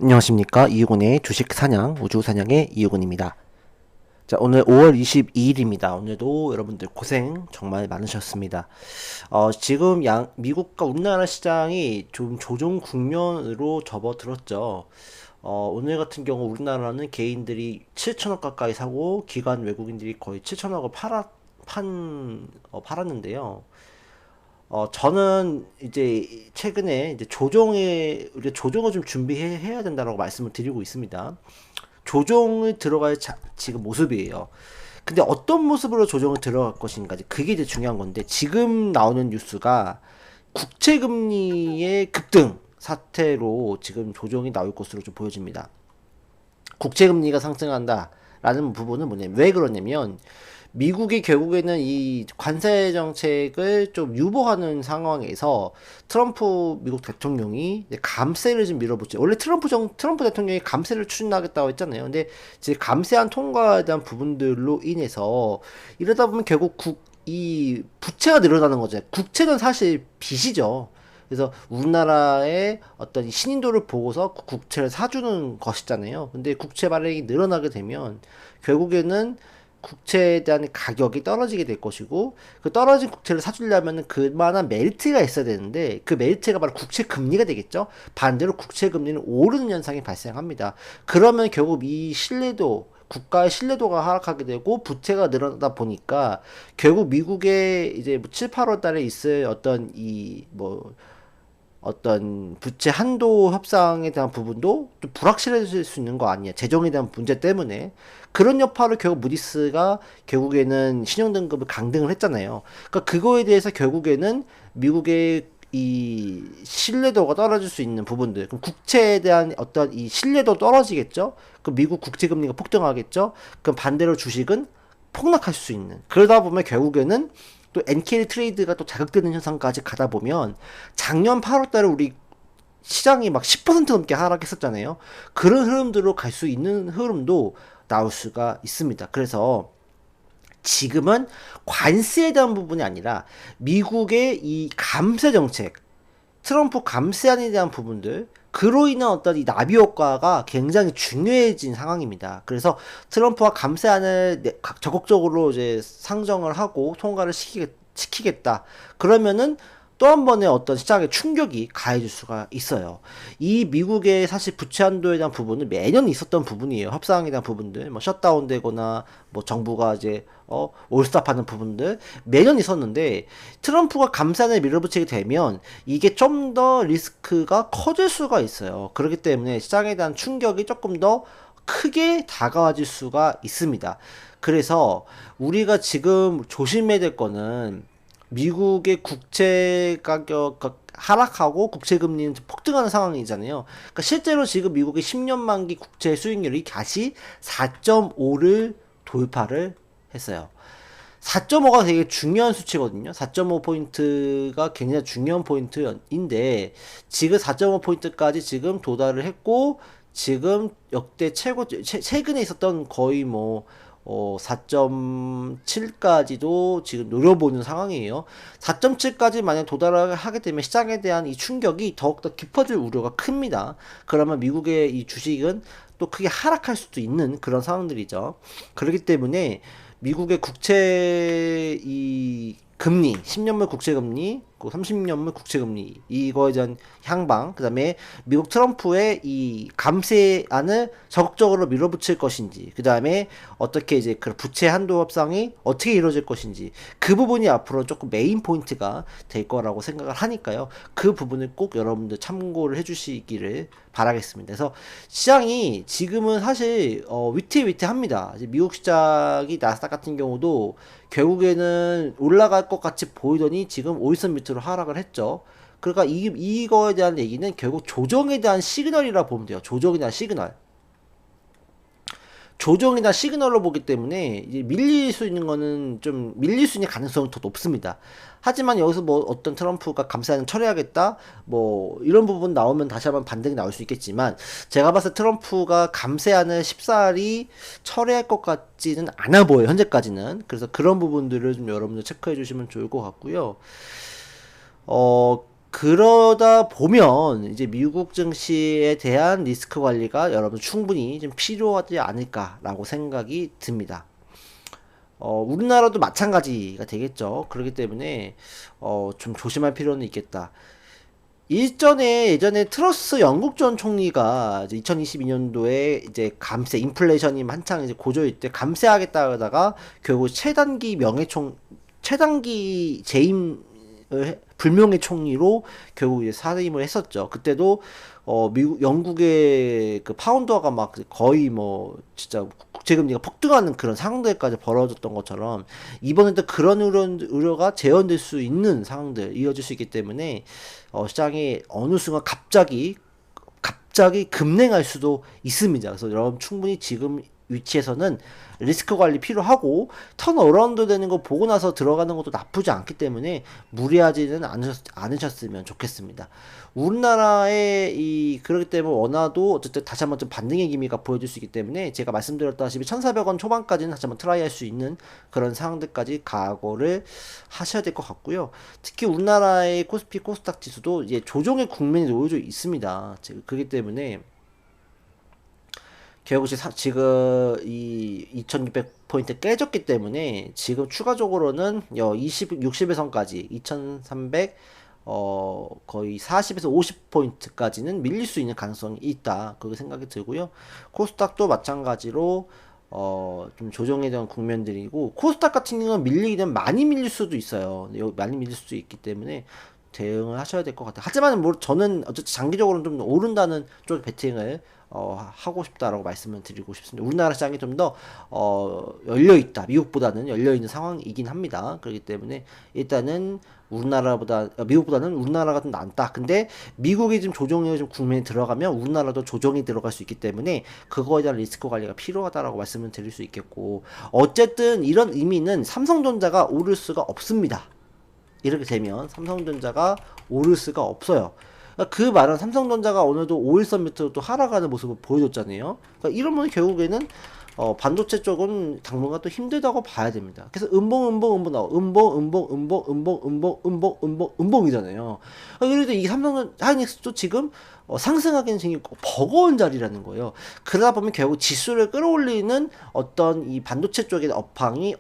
안녕하십니까. 이유곤의 주식사냥, 우주사냥의 이유곤입니다. 자, 오늘 5월 22일입니다. 오늘도 여러분들 고생 정말 많으셨습니다. 지금 미국과 우리나라 시장이 좀 조정 국면으로 접어들었죠. 오늘 같은 경우 우리나라는 개인들이 7천억 가까이 사고 기관 외국인들이 거의 7천억을 팔았는데요. 저는 이제 최근에 이제 우리 조정을 좀 준비해야 된다라고 말씀을 드리고 있습니다. 조정을 들어갈 지금 모습이에요. 근데 어떤 모습으로 조정을 들어갈 것인가, 그게 이제 중요한 건데, 지금 나오는 뉴스가 국채금리의 급등 사태로 지금 조정이 나올 것으로 좀 보여집니다. 국채금리가 상승한다라는 부분은 뭐냐면, 왜 그러냐면 미국이 결국에는 이 관세 정책을 좀 유보하는 상황에서 트럼프 미국 대통령이 이제 감세를 좀 밀어붙죠. 원래 트럼프 대통령이 감세를 추진하겠다고 했잖아요. 근데 이제 감세안 통과에 대한 부분들로 인해서 이러다 보면 결국 이 부채가 늘어나는 거죠. 국채는 사실 빚이죠. 그래서 우리나라의 어떤 신인도를 보고서 국채를 사주는 것이잖아요. 근데 국채 발행이 늘어나게 되면 결국에는 국채에 대한 가격이 떨어지게 될 것이고, 그 떨어진 국채를 사주려면 그만한 메리트가 있어야 되는데, 그 메리트가 바로 국채 금리가 되겠죠. 반대로 국채 금리는 오르는 현상이 발생합니다. 그러면 결국 이 신뢰도, 국가의 신뢰도가 하락하게 되고 부채가 늘어나다 보니까 결국 미국의 이제 뭐 7, 8월 달에 있을 어떤 부채 한도 협상에 대한 부분도 좀 불확실해질 수 있는 거 아니야. 재정에 대한 문제 때문에. 그런 여파로 결국 무디스가 결국에는 신용등급을 강등을 했잖아요. 그러니까 그거에 대해서 결국에는 미국의 이 신뢰도가 떨어질 수 있는 부분들. 그럼 국채에 대한 어떤 이 신뢰도 떨어지겠죠? 그럼 미국 국채 금리가 폭등하겠죠? 그럼 반대로 주식은 폭락할 수 있는. 그러다 보면 결국에는 또 NK 트레이드가 또 자극되는 현상까지 가다 보면 작년 8월 달에 우리 시장이 막 10% 넘게 하락했었잖아요. 그런 흐름들로 갈 수 있는 흐름도 나올 수가 있습니다. 그래서 지금은 관세에 대한 부분이 아니라 미국의 이 감세 정책, 트럼프 감세안에 대한 부분들, 그로 인한 어떤 이 나비 효과가 굉장히 중요해진 상황입니다. 그래서 트럼프가 감세안을 적극적으로 이제 상정을 하고 통과를 시키겠다. 그러면은 또 한 번의 어떤 시장의 충격이 가해질 수가 있어요. 이 미국의 사실 부채 한도에 대한 부분은 매년 있었던 부분이에요. 협상에 대한 부분들, 뭐 셧다운 되거나 뭐 정부가 이제 올스탑하는 부분들 매년 있었는데, 트럼프가 감산을 밀어붙이게 되면 이게 좀 더 리스크가 커질 수가 있어요. 그렇기 때문에 시장에 대한 충격이 조금 더 크게 다가와질 수가 있습니다. 그래서 우리가 지금 조심해야 될 거는 미국의 국채 가격 하락하고 국채 금리는 폭등하는 상황이잖아요. 그러니까 실제로 지금 미국의 10년 만기 국채 수익률이 다시 4.5를 돌파를 했어요. 4.5가 되게 중요한 수치거든요. 4.5포인트가 굉장히 중요한 포인트인데, 지금 4.5포인트까지 지금 도달을 했고, 지금 역대 최근에 있었던 거의 4.7까지도 지금 노려보는 상황이에요. 4.7까지 만약 도달을 하게 되면 시장에 대한 이 충격이 더욱더 깊어질 우려가 큽니다. 그러면 미국의 이 주식은 또 크게 하락할 수도 있는 그런 상황들이죠. 그렇기 때문에 미국의 국채 이 금리, 10년물 국채금리, 30년물 국채금리, 이거에 대한 향방, 그 다음에 미국 트럼프의 이 감세안을 적극적으로 밀어붙일 것인지, 그 다음에 어떻게 이제 그 부채 한도 협상이 어떻게 이루어질 것인지, 그 부분이 앞으로 조금 메인 포인트가 될 거라고 생각을 하니까요. 그 부분을 꼭 여러분들 참고를 해주시기를 바라겠습니다. 그래서 시장이 지금은 사실 위태위태합니다. 미국 시장이 나스닥 같은 경우도 결국에는 올라갈 것 같이 보이더니 지금 5일선 밑으로 하락을 했죠. 그러니까 이거에 대한 얘기는 결국 조정에 대한 시그널이라 보면 돼요. 조정에 대한 시그널. 조정이나 시그널로 보기 때문에 이제 밀릴 수 있는 가능성은 더 높습니다. 하지만 여기서 뭐 어떤 트럼프가 감사는 철회하겠다 뭐 이런 부분 나오면 다시 한번 반등이 나올 수 있겠지만, 제가 봤을 때 트럼프가 감세안을 쉽사리 철회할 것 같지는 않아 보여요, 현재까지는. 그래서 그런 부분들을 좀 여러분들 체크해 주시면 좋을 것 같고요. 어 그러다 보면 이제 미국 증시에 대한 리스크 관리가 여러분 충분히 좀 필요하지 않을까라고 생각이 듭니다. 우리나라도 마찬가지가 되겠죠. 그렇기 때문에 좀 조심할 필요는 있겠다. 예전에 트러스 영국 전 총리가 이제 2022년도에 이제 감세 인플레이션이 한창 이제 고조일 때 감세하겠다 하다가 결국 최단기 재임 불명예 총리로 결국 이제 사임을 했었죠. 그때도 미국 영국의 그 파운드화가 막 거의 뭐 진짜 국제금리가 폭등하는 그런 상황들까지 벌어졌던 것처럼 이번에도 그런 우려가 재현될 수 있는 상황들 이어질 수 있기 때문에 시장이 어느 순간 갑자기 급냉할 수도 있습니다. 그래서 여러분 충분히 지금 위치에서는 리스크 관리 필요하고 턴어라운드 되는 거 보고 나서 들어가는 것도 나쁘지 않기 때문에 무리하지는 않으셨으면 좋겠습니다. 우리나라의 그렇기 때문에 원화도 어쨌든 다시 한번 좀 반등의 기미가 보여줄 수 있기 때문에 제가 말씀드렸다시피 1,400원 초반까지는 다시 한번 트라이 할 수 있는 그런 상황들까지 각오를 하셔야 될 것 같고요. 특히 우리나라의 코스피 코스닥 지수도 이제 조정의 국면이 놓여져 있습니다. 그렇기 때문에 결국 지금 이 2600포인트 깨졌기 때문에 지금 추가적으로는 60일선까지 2300 거의 40에서 50포인트까지는 밀릴 수 있는 가능성이 있다. 그렇게 생각이 들고요. 코스닥도 마찬가지로 좀 조정에 대한 국면들이고 코스닥 같은 경우는 밀리게 되면 많이 밀릴 수도 있어요. 많이 밀릴 수도 있기 때문에 대응을 하셔야 될 것 같아요. 하지만 뭐 저는 어쨌든 장기적으로는 좀 오른다는 쪽에 베팅을 하고 싶다라고 말씀을 드리고 싶습니다. 우리나라 시장이 좀 더 열려 있다. 미국보다는 열려 있는 상황이긴 합니다. 그렇기 때문에 일단은 미국보다는 우리나라가 좀 낫다. 근데 미국이 좀 조정에 좀 국면에 들어가면 우리나라도 조정이 들어갈 수 있기 때문에 그거에 대한 리스크 관리가 필요하다라고 말씀을 드릴 수 있겠고 어쨌든 이런 의미는 삼성전자가 오를 수가 없습니다. 이렇게 되면 삼성전자가 오를 수가 없어요. 그러니까 그 말은 삼성전자가 오늘도 5일선 밑으로 또 하락하는 모습을 보여줬잖아요. 그러니까 이러면 결국에는 반도체 쪽은 당분간 또 힘들다고 봐야 됩니다. 그래서 음봉이잖아요. 그래도 이 삼성 하이닉스도 지금 상승하기는 지금 버거운 자리라는 거예요. 그러다 보면 결국 지수를 끌어올리는 어떤 이 반도체 쪽의 업황이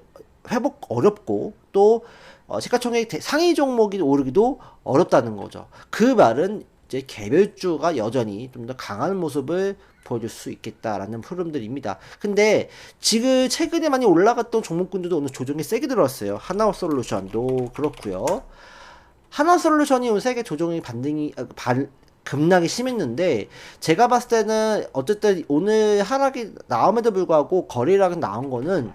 회복 어렵고 또 시가총액 상위 종목이 오르기도 어렵다는 거죠. 그 말은 이제 개별주가 여전히 좀 더 강한 모습을 보여줄 수 있겠다라는 흐름들입니다. 근데 지금 최근에 많이 올라갔던 종목군들도 오늘 조정이 세게 들어왔어요. 하나솔루션도 그렇고요. 하나솔루션이 오늘 세게 조정이 급락이 심했는데 제가 봤을 때는 어쨌든 오늘 하락이 나옴에도 불구하고 거래량이 나온 거는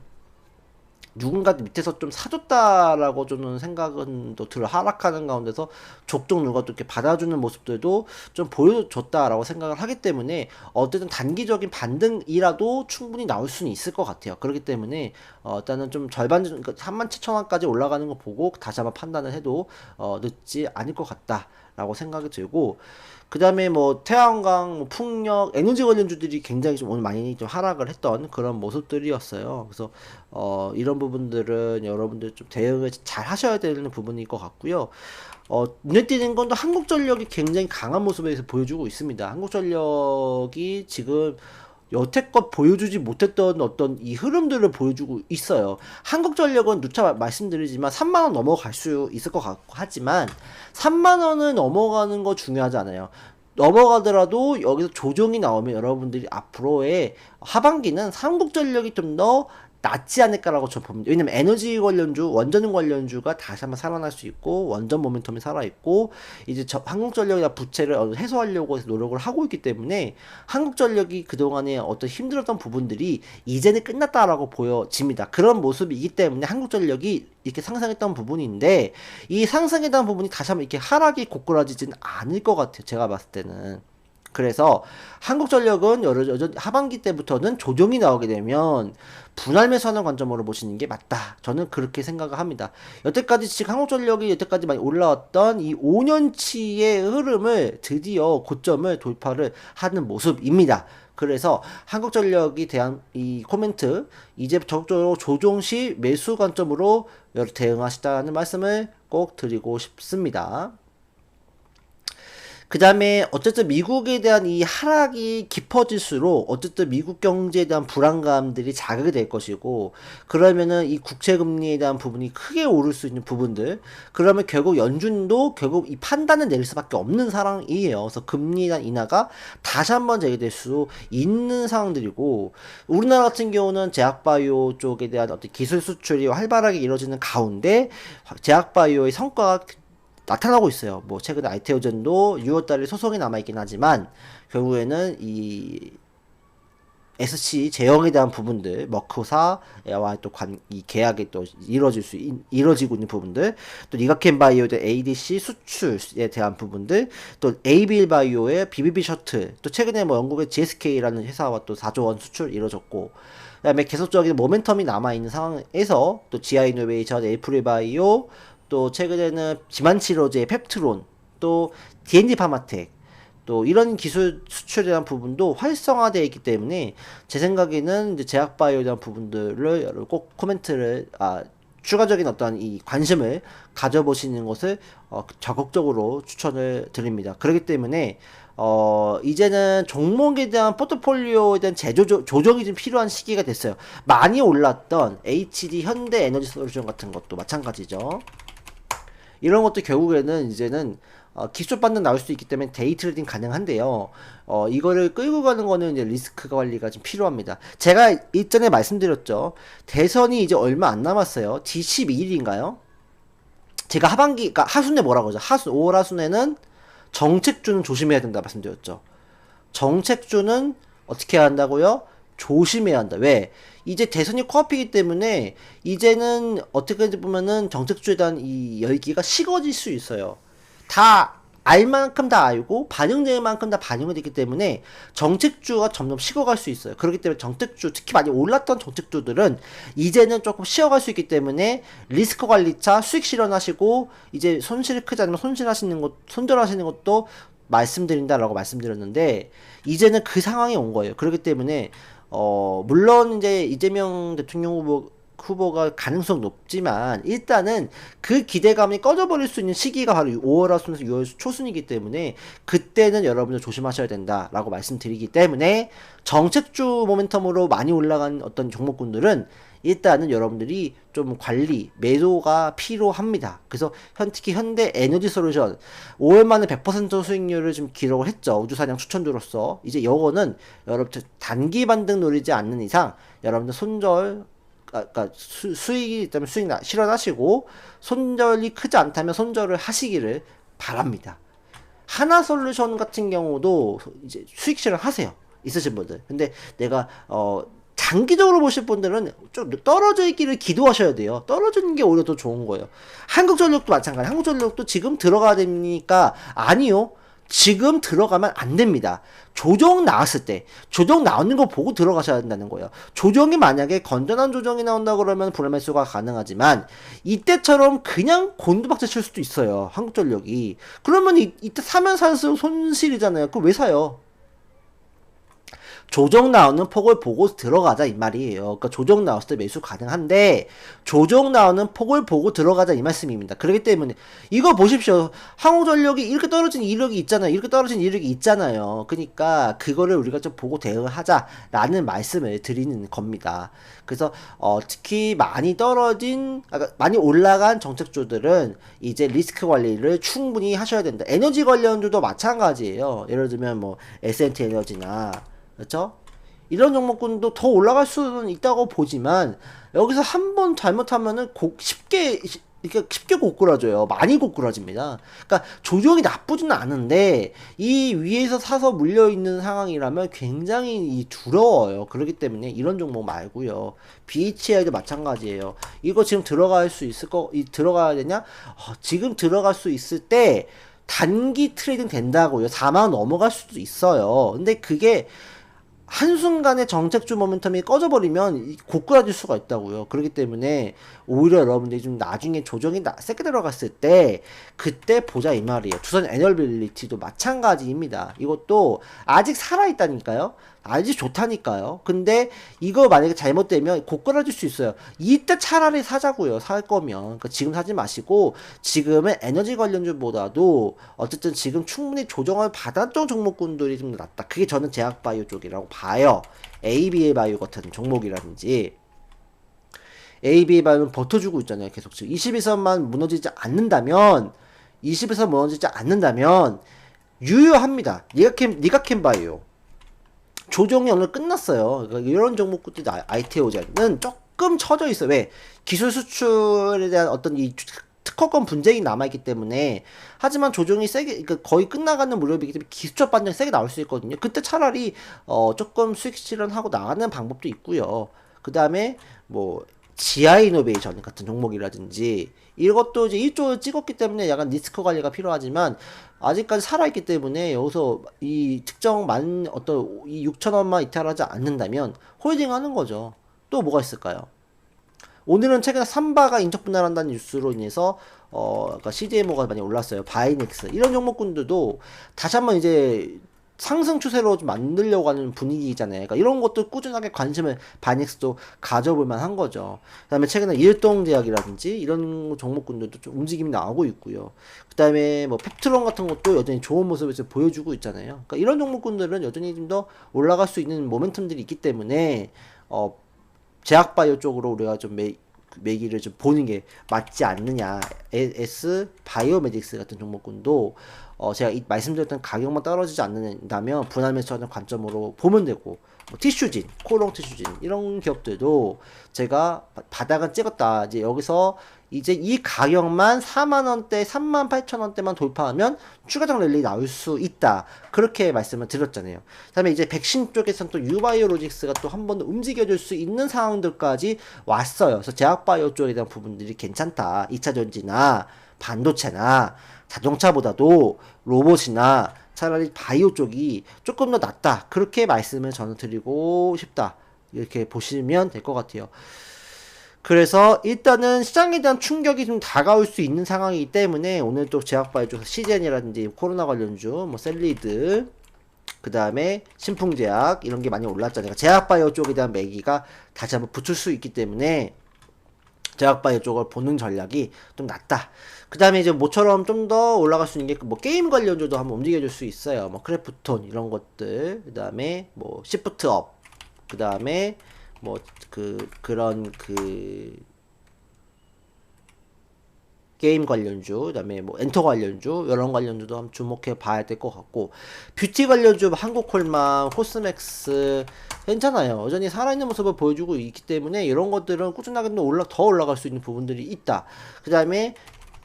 누군가 밑에서 좀 사줬다라고 저는 생각은 또 들어 하락하는 가운데서 족족 누가 또 이렇게 받아주는 모습들도 좀 보여줬다라고 생각을 하기 때문에 어쨌든 단기적인 반등이라도 충분히 나올 수는 있을 것 같아요. 그렇기 때문에 일단은 좀 절반 37,000원까지 올라가는 거 보고 다시 한번 판단을 해도 늦지 않을 것 같다라고 생각이 들고 그 다음에 뭐 태양광, 뭐 풍력, 에너지 관련주들이 굉장히 좀 오늘 많이 좀 하락을 했던 그런 모습들이었어요. 그래서 이런 부분들은 여러분들 좀 대응을 잘 하셔야 되는 부분일 것 같고요. 눈에 띄는 건 또 한국전력이 굉장히 강한 모습에서 보여주고 있습니다. 한국전력이 지금 여태껏 보여주지 못했던 어떤 이 흐름들을 보여주고 있어요. 한국전력은 누차 말씀드리지만 3만원 넘어갈 수 있을 것 같고 하지만 3만원을 넘어가는 거 중요하지 않아요. 넘어가더라도 여기서 조정이 나오면 여러분들이 앞으로의 하반기는 한국전력이 좀 더 낫지 않을까라고 저 봅니다. 왜냐면 에너지 관련주, 원전 관련주가 다시 한번 살아날 수 있고 원전 모멘텀이 살아있고 이제 한국전력이나 부채를 해소하려고 해서 노력을 하고 있기 때문에 한국전력이 그동안에 어떤 힘들었던 부분들이 이제는 끝났다라고 보여집니다. 그런 모습이기 때문에 한국전력이 이렇게 상승했던 부분인데 이 상승했던 부분이 다시 한번 이렇게 하락이 고꾸라지진 않을 것 같아요. 제가 봤을 때는. 그래서 한국전력은 여전히 하반기 때부터는 조정이 나오게 되면 분할 매수하는 관점으로 보시는 게 맞다. 저는 그렇게 생각을 합니다. 여태까지 지금 한국전력이 여태까지 많이 올라왔던 이 5년치의 흐름을 드디어 고점을 돌파를 하는 모습입니다. 그래서 한국전력에 대한 이 코멘트 이제 적극적으로 조정 시 매수 관점으로 대응하시다는 말씀을 꼭 드리고 싶습니다. 그 다음에 어쨌든 미국에 대한 이 하락이 깊어질수록 어쨌든 미국 경제에 대한 불안감들이 자극이 될 것이고, 그러면은 이 국채금리에 대한 부분이 크게 오를 수 있는 부분들, 그러면 결국 연준도 결국 이 판단을 내릴 수밖에 없는 상황이에요. 그래서 금리에 대한 인하가 다시 한번 재개될 수 있는 상황들이고, 우리나라 같은 경우는 제약바이오 쪽에 대한 어떤 기술 수출이 활발하게 이루어지는 가운데 제약바이오의 성과가 나타나고 있어요. 뭐 최근에 아이테오젠도 6월달에 소송이 남아있긴 하지만 결국에는 이 SC 제형에 대한 부분들, 머크사와 또 이 계약이 또 이루어지고 있는 부분들, 또 니가켄 바이오의 ADC 수출에 대한 부분들, 또 에이빌 바이오의 BBB 셔틀, 또 최근에 뭐 영국의 GSK라는 회사와 또 4조 원 수출 이루어졌고, 그다음에 계속적인 모멘텀이 남아 있는 상황에서 또 GI 이노베이션, 에이프릴 바이오, 또 최근에는 지만치료제 펩트론, 또 D&D 파마텍, 또 이런 기술 수출에 대한 부분도 활성화되어 있기 때문에 제 생각에는 이제 제약바이오에 대한 부분들을 여러분 꼭 코멘트를 추가적인 어떤 이 관심을 가져보시는 것을 적극적으로 추천을 드립니다. 그렇기 때문에 이제는 종목에 대한 포트폴리오에 대한 조정이 좀 필요한 시기가 됐어요. 많이 올랐던 HD 현대 에너지 솔루션 같은 것도 마찬가지죠. 이런 것도 결국에는 이제는 기술 반등 나올 수 있기 때문에 데이 트레이딩 가능한데요. 이거를 끌고 가는 거는 이제 리스크 관리가 좀 필요합니다. 제가 이전에 말씀드렸죠. 대선이 이제 얼마 안 남았어요. D12일인가요? 제가 하반기, 그러니까 하순에 뭐라고 하죠? 5월 하순에는 정책주는 조심해야 된다 말씀드렸죠. 정책주는 어떻게 해야 한다고요? 조심해야 한다. 왜? 이제 대선이 코앞이기 때문에 이제는 어떻게 보면은 정책주에 대한 이 열기가 식어질 수 있어요. 다 알 만큼 다 알고 반영될 만큼 다 반영이 됐기 때문에 정책주가 점점 식어갈 수 있어요. 그렇기 때문에 정책주, 특히 많이 올랐던 정책주들은 이제는 조금 쉬어갈 수 있기 때문에 리스크 관리차 수익 실현하시고, 이제 손실이 크지 않으면 손절하시는 것도 말씀드린다라고 말씀드렸는데, 이제는 그 상황이 온 거예요. 그렇기 때문에 물론 이제 이재명 대통령 후보가 가능성 높지만 일단은 그 기대감이 꺼져버릴 수 있는 시기가 바로 5월 하순에서 6월 초순이기 때문에 그때는 여러분들 조심하셔야 된다라고 말씀드리기 때문에, 정책주 모멘텀으로 많이 올라간 어떤 종목군들은 일단은 여러분들이 좀 관리, 매도가 필요합니다. 그래서 특히 현대 에너지 솔루션 5월 만에 100% 수익률을 좀 기록을 했죠. 우주사냥 추천주로서. 이제 요거는 여러분들 단기 반등 노리지 않는 이상 여러분들 그러니까 수익이 있다면 수익 실현하시고, 손절이 크지 않다면 손절을 하시기를 바랍니다. 하나솔루션 같은 경우도 이제 수익 실현하세요. 있으신 분들. 근데 내가 장기적으로 보실 분들은 좀 떨어져 있기를 기도하셔야 돼요. 떨어지는 게 오히려 더 좋은 거예요. 한국전력도 마찬가지. 한국전력도 지금 들어가야 됩니까? 아니요. 지금 들어가면 안 됩니다. 조정 나왔을 때, 조정 나오는 거 보고 들어가셔야 된다는 거예요. 조정이 만약에 건전한 조정이 나온다 그러면 불매수가 가능하지만, 이때처럼 그냥 곤두박질 칠 수도 있어요. 한국전력이. 그러면 이때 사면 살수록 손실이잖아요. 그거 왜 사요? 조정 나오는 폭을 보고 들어가자 이 말이에요. 그러니까 조정 나왔을 때 매수 가능한데 조정 나오는 폭을 보고 들어가자 이 말씀입니다. 그렇기 때문에 이거 보십시오. 한국전력이 이렇게 떨어진 이력이 있잖아요. 이렇게 떨어진 이력이 있잖아요. 그러니까 그거를 우리가 좀 보고 대응을 하자라는 말씀을 드리는 겁니다. 그래서 특히 많이 많이 올라간 정책주들은 이제 리스크 관리를 충분히 하셔야 된다. 에너지 관련주도 마찬가지예요. 예를 들면 뭐 S&T 에너지나, 그렇죠? 이런 종목군도 더 올라갈 수는 있다고 보지만 여기서 한번 잘못하면은 쉽게 고꾸라져요. 많이 고꾸라집니다. 그러니까 조정이 나쁘지는 않은데 이 위에서 사서 물려 있는 상황이라면 굉장히 두려워요. 그렇기 때문에 이런 종목 말고요. BHI도 마찬가지예요. 이거 지금 들어가야 되냐? 지금 들어갈 수 있을 때 단기 트레이딩 된다고요. 4만원 넘어갈 수도 있어요. 근데 그게 한순간에 정책주 모멘텀이 꺼져버리면 고꾸라질 수가 있다고요. 그렇기 때문에 오히려 여러분들이 좀 나중에 조정이 세게 들어갔을 때 그때 보자 이 말이에요. 두산 에너빌리티도 마찬가지입니다. 이것도 아직 살아있다니까요. 아직 좋다니까요. 근데 이거 만약에 잘못되면 고꾸라질 수 있어요. 이때 차라리 사자고요. 살 거면. 그러니까 지금 사지 마시고 지금은 에너지 관련주보다도 어쨌든 지금 충분히 조정을 받았던 종목군들이 좀 낫다. 그게 저는 제약바이오 쪽이라고 봐요. ABA 바이오 같은 종목이라든지 ABA 바이오는 버텨주고 있잖아요. 계속 지금 21선만 무너지지 않는다면 20에서 무너지지 않는다면 유효합니다. 니가캠 바이오 조정이 오늘 끝났어요. 그러니까 이런 종목들이 IT오자는 조금 처져 있어요. 왜? 기술 수출에 대한 어떤 이 특허권 분쟁이 남아있기 때문에. 하지만 조정이 세게, 그러니까 거의 끝나가는 무렵이기 때문에 기술적 반등이 세게 나올 수 있거든요. 그때 차라리 조금 수익 실현하고 나가는 방법도 있고요. 그 다음에 뭐 지아이노베이션 같은 종목이라든지 이것도 이제 이쪽을 찍었기 때문에 약간 리스크 관리가 필요하지만 아직까지 살아있기 때문에 여기서 이 특정 어떤 이 6천원만 이탈하지 않는다면 홀딩 하는 거죠. 또 뭐가 있을까요? 오늘은 최근에 삼바가 인적 분할한다는 뉴스로 인해서 그러니까 CDMO가 많이 올랐어요. 바이넥스 이런 종목군들도 다시 한번 이제 상승 추세로 좀 만들려고 하는 분위기잖아요. 그러니까 이런 것도 꾸준하게 관심을 바이넥스도 가져볼 만한 거죠. 그다음에 최근에 일동제약이라든지 이런 종목군들도 좀 움직임이 나오고 있고요. 그다음에 뭐 펩트론 같은 것도 여전히 좋은 모습을 보여주고 있잖아요. 그러니까 이런 종목군들은 여전히 좀 더 올라갈 수 있는 모멘텀들이 있기 때문에 제약바이오 쪽으로 우리가 좀 매기를 좀 보는 게 맞지 않느냐. S 바이오메딕스 같은 종목군도 제가 말씀드렸던 가격만 떨어지지 않는다면 분할 매수하는 관점으로 보면 되고, 뭐 티슈진, 코롱 티슈진 이런 기업들도 제가 바닥은 찍었다. 이제 여기서 이제 이 가격만 4만원대, 38,000원대만 돌파하면 추가적 랠리 나올 수 있다. 그렇게 말씀을 드렸잖아요. 그 다음에 이제 백신 쪽에서는 또 유바이오로직스가 또 한 번 움직여줄 수 있는 상황들까지 왔어요. 그래서 제약바이오 쪽에 대한 부분들이 괜찮다. 2차전지나 반도체나 자동차보다도 로봇이나 차라리 바이오 쪽이 조금 더 낫다. 그렇게 말씀을 저는 드리고 싶다. 이렇게 보시면 될 것 같아요. 그래서 일단은 시장에 대한 충격이 좀 다가올 수 있는 상황이기 때문에 오늘 또 제약바이오 쪽 시젠이라든지 코로나 관련주, 뭐 셀리드, 그 다음에 신풍제약 이런 게 많이 올랐잖아요. 제약바이오 쪽에 대한 매기가 다시 한번 붙을 수 있기 때문에 제약바이오 쪽을 보는 전략이 좀 낫다. 그 다음에 이제 모처럼 좀 더 올라갈 수 있는 게 뭐 게임 관련주도 한번 움직여줄 수 있어요. 뭐 크래프톤 이런 것들, 그 다음에 뭐 시프트업, 그 다음에 뭐 그런 게임 관련주, 그 다음에 뭐 엔터 관련주, 이런 관련주도 한번 주목해 봐야 될 것 같고, 뷰티 관련주, 한국콜마, 코스맥스 괜찮아요. 여전히 살아있는 모습을 보여주고 있기 때문에 이런 것들은 꾸준하게 더 올라갈 수 있는 부분들이 있다. 그 다음에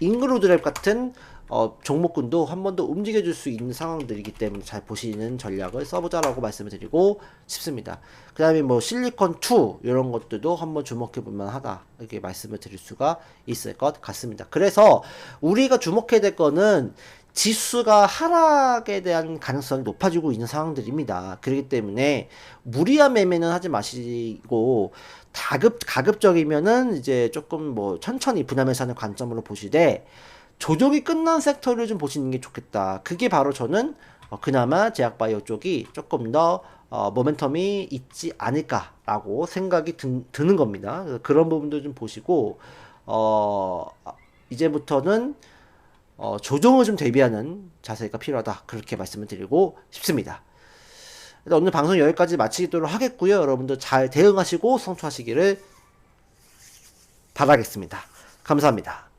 잉그로드랩 같은 종목군도 한 번 더 움직여줄 수 있는 상황들이기 때문에 잘 보시는 전략을 써보자라고 말씀을 드리고 싶습니다. 그 다음에 뭐 실리콘2 이런 것들도 한번 주목해 볼만 하다 이렇게 말씀을 드릴 수가 있을 것 같습니다. 그래서 우리가 주목해야 될 거는 지수가 하락에 대한 가능성이 높아지고 있는 상황들입니다. 그렇기 때문에 무리한 매매는 하지 마시고 가급적이면은 이제 조금 뭐 천천히 분할매수 하는 관점으로 보시되 조정이 끝난 섹터를 좀 보시는 게 좋겠다. 그게 바로 저는 그나마 제약바이오 쪽이 조금 더 모멘텀이 있지 않을까라고 생각이 드는 겁니다. 그런 부분도 좀 보시고 이제부터는 조정을 좀 대비하는 자세가 필요하다. 그렇게 말씀을 드리고 싶습니다. 오늘 방송 여기까지 마치도록 하겠고요. 여러분들 잘 대응하시고 성투하시기를 바라겠습니다. 감사합니다.